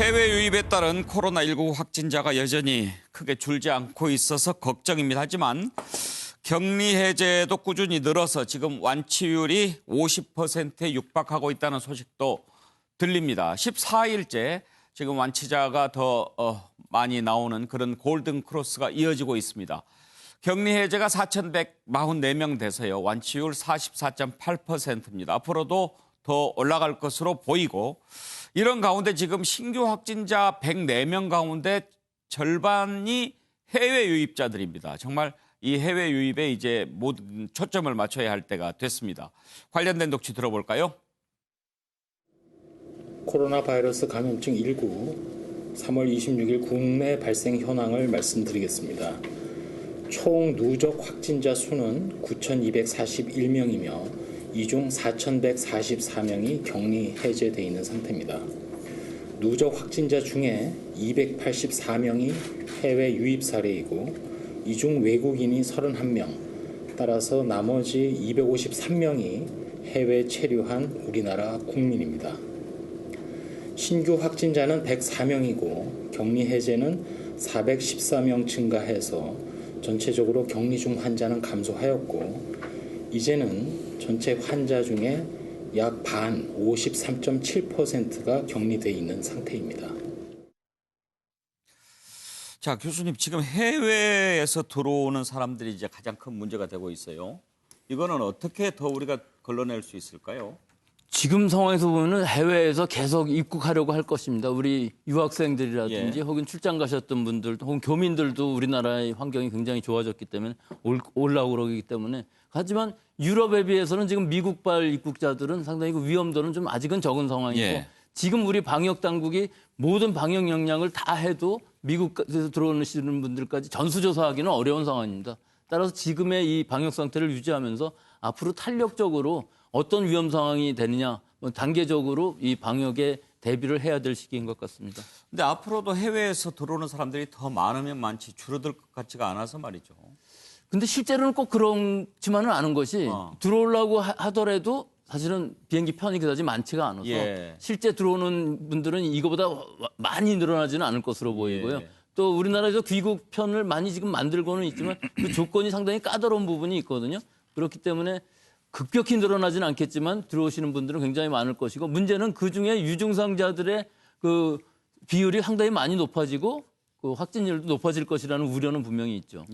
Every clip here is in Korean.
해외 유입에 따른 코로나19 확진자가 여전히 크게 줄지 않고 있어서 걱정입니다. 하지만 격리 해제도 꾸준히 늘어서 지금 완치율이 50%에 육박하고 있다는 소식도 들립니다. 14일째 지금 완치자가 더 많이 나오는 그런 골든 크로스가 이어지고 있습니다. 격리 해제가 4,144명 돼서요. 완치율 44.8%입니다. 앞으로도 더 올라갈 것으로 보이고 이런 가운데 지금 신규 확진자 104명 가운데 절반이 해외 유입자들입니다. 정말 이 해외 유입에 이제 모든 초점을 맞춰야 할 때가 됐습니다. 관련된 녹취 들어볼까요? 코로나 바이러스 감염증 19 3월 26일 국내 발생 현황을 말씀드리겠습니다. 총 누적 확진자 수는 9,241명이며 이 중 4,144명이 격리 해제돼 있는 상태입니다. 누적 확진자 중에 284명이 해외 유입 사례이고 이 중 외국인이 31명, 따라서 나머지 253명이 해외 체류한 우리나라 국민입니다. 신규 확진자는 104명이고 격리 해제는 414명 증가해서 전체적으로 격리 중 환자는 감소하였고 이제는 전체 환자 중에 약 반, 53.7%가 격리돼 있는 상태입니다. 자, 교수님, 지금 해외에서 들어오는 사람들이 이제 가장 큰 문제가 되고 있어요. 이거는 어떻게 더 우리가 걸러낼 수 있을까요? 지금 상황에서 보면 해외에서 계속 입국하려고 할 것입니다. 우리 유학생들이라든지 혹은 출장 가셨던 분들 혹은 교민들도 우리나라의 환경이 굉장히 좋아졌기 때문에 올라오고 그러기 때문에 하지만 유럽에 비해서는 지금 미국발 입국자들은 상당히 그 위험도는 좀 아직은 적은 상황이고 지금 우리 방역 당국이 모든 방역 역량을 다 해도 미국에서 들어오시는 분들까지 전수조사하기는 어려운 상황입니다. 따라서 지금의 이 방역 상태를 유지하면서 앞으로 탄력적으로 어떤 위험 상황이 되느냐 단계적으로 이 방역에 대비를 해야 될 시기인 것 같습니다. 근데 앞으로도 해외에서 들어오는 사람들이 더 많으면 많지 줄어들 것 같지가 않아서 말이죠. 근데 실제로는 꼭 그렇지만은 않은 것이 들어오려고 하더라도 사실은 비행기 편이 그다지 많지가 않아서 실제 들어오는 분들은 이거보다 많이 늘어나지는 않을 것으로 보이고요. 또 우리나라에서 귀국 편을 많이 지금 만들고는 있지만 그 조건이 상당히 까다로운 부분이 있거든요. 그렇기 때문에 급격히 늘어나지는 않겠지만 들어오시는 분들은 굉장히 많을 것이고 문제는 그중에 유증상자들의 그 비율이 상당히 많이 높아지고 그 확진율도 높아질 것이라는 우려는 분명히 있죠.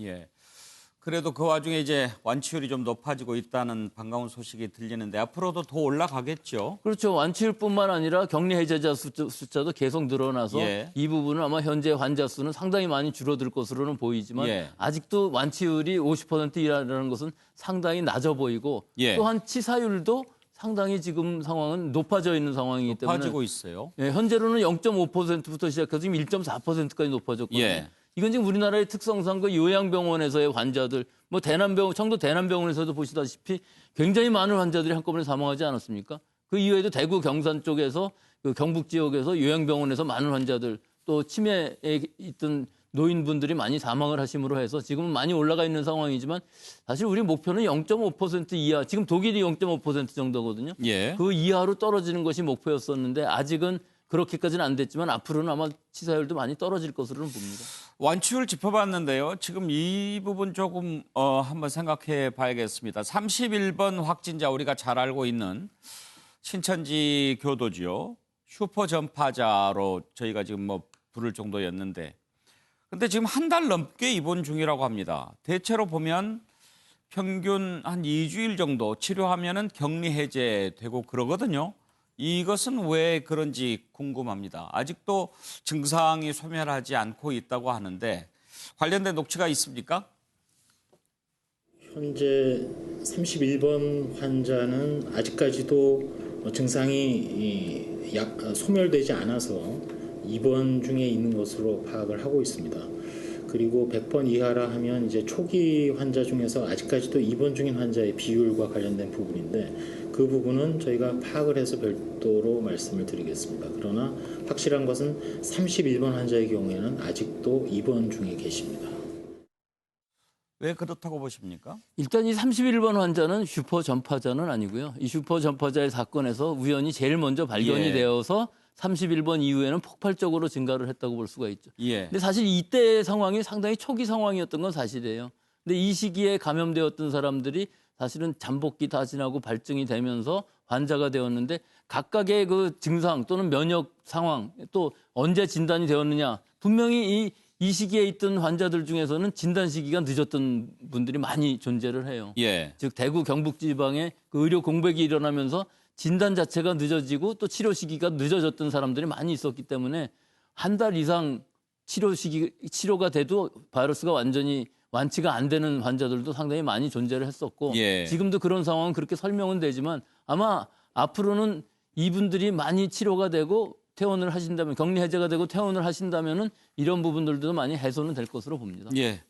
그래도 그 와중에 이제 완치율이 좀 높아지고 있다는 반가운 소식이 들리는데 앞으로도 더 올라가겠죠? 그렇죠. 완치율뿐만 아니라 격리 해제자 숫자도 계속 늘어나서 이 부분은 아마 현재 환자 수는 상당히 많이 줄어들 것으로는 보이지만 아직도 완치율이 50% 이하라는 것은 상당히 낮아 보이고 또한 치사율도 상당히 지금 상황은 높아져 있는 상황이기 때문에 높아지고 있어요. 현재로는 0.5%부터 시작해서 지금 1.4%까지 높아졌거든요. 이건 지금 우리나라의 특성상 그 요양병원에서의 환자들, 뭐 청도 대남병원에서도 보시다시피 굉장히 많은 환자들이 한꺼번에 사망하지 않았습니까? 그 이외에도 대구 경산 쪽에서 그 경북 지역에서 요양병원에서 많은 환자들 또 치매에 있던 노인분들이 많이 사망을 하심으로 해서 지금은 많이 올라가 있는 상황이지만 사실 우리 목표는 0.5% 이하, 지금 독일이 0.5% 정도거든요. 그 이하로 떨어지는 것이 목표였었는데 아직은 그렇게까지는 안 됐지만 앞으로는 아마 치사율도 많이 떨어질 것으로는 봅니다. 완치율 짚어봤는데요. 지금 이 부분 조금 한번 생각해 봐야겠습니다. 31번 확진자 우리가 잘 알고 있는 신천지 교도지요. 슈퍼 전파자로 저희가 지금 뭐 부를 정도였는데 근데 지금 한 달 넘게 입원 중이라고 합니다. 대체로 보면 평균 한 2주일 정도 치료하면은 격리 해제되고 그러거든요. 이것은 왜 그런지 궁금합니다. 아직도 증상이 소멸하지 않고 있다고 하는데 관련된 녹취가 있습니까? 현재 31번 환자는 아직까지도 증상이 소멸되지 않아서 입원 중에 있는 것으로 파악을 하고 있습니다. 그리고 100번 이하라 하면 이제 초기 환자 중에서 아직까지도 입원 중인 환자의 비율과 관련된 부분인데 그 부분은 저희가 파악을 해서 별도로 말씀을 드리겠습니다. 그러나 확실한 것은 31번 환자의 경우에는 아직도 입원 중에 계십니다. 왜 그렇다고 보십니까? 일단 이 31번 환자는 슈퍼 전파자는 아니고요. 이 슈퍼 전파자의 사건에서 우연히 제일 먼저 발견이 되어서 31번 이후에는 폭발적으로 증가를 했다고 볼 수가 있죠. 예. 근데 사실 이때 상황이 상당히 초기 상황이었던 건 사실이에요. 근데 이 시기에 감염되었던 사람들이 사실은 잠복기 다 지나고 발증이 되면서 환자가 되었는데 각각의 그 증상 또는 면역 상황 또 언제 진단이 되었느냐 분명히 이 시기에 있던 환자들 중에서는 진단 시기가 늦었던 분들이 많이 존재를 해요. 예. 즉 대구 경북 지방에 그 의료 공백이 일어나면서 진단 자체가 늦어지고 또 치료 시기가 늦어졌던 사람들이 많이 있었기 때문에 한 달 이상 치료가 돼도 바이러스가 완전히 완치가 안 되는 환자들도 상당히 많이 존재를 했었고 예. 지금도 그런 상황은 그렇게 설명은 되지만 아마 앞으로는 이분들이 많이 치료가 되고 퇴원을 하신다면 격리 해제가 되고 퇴원을 하신다면은 이런 부분들도 많이 해소는 될 것으로 봅니다. 예.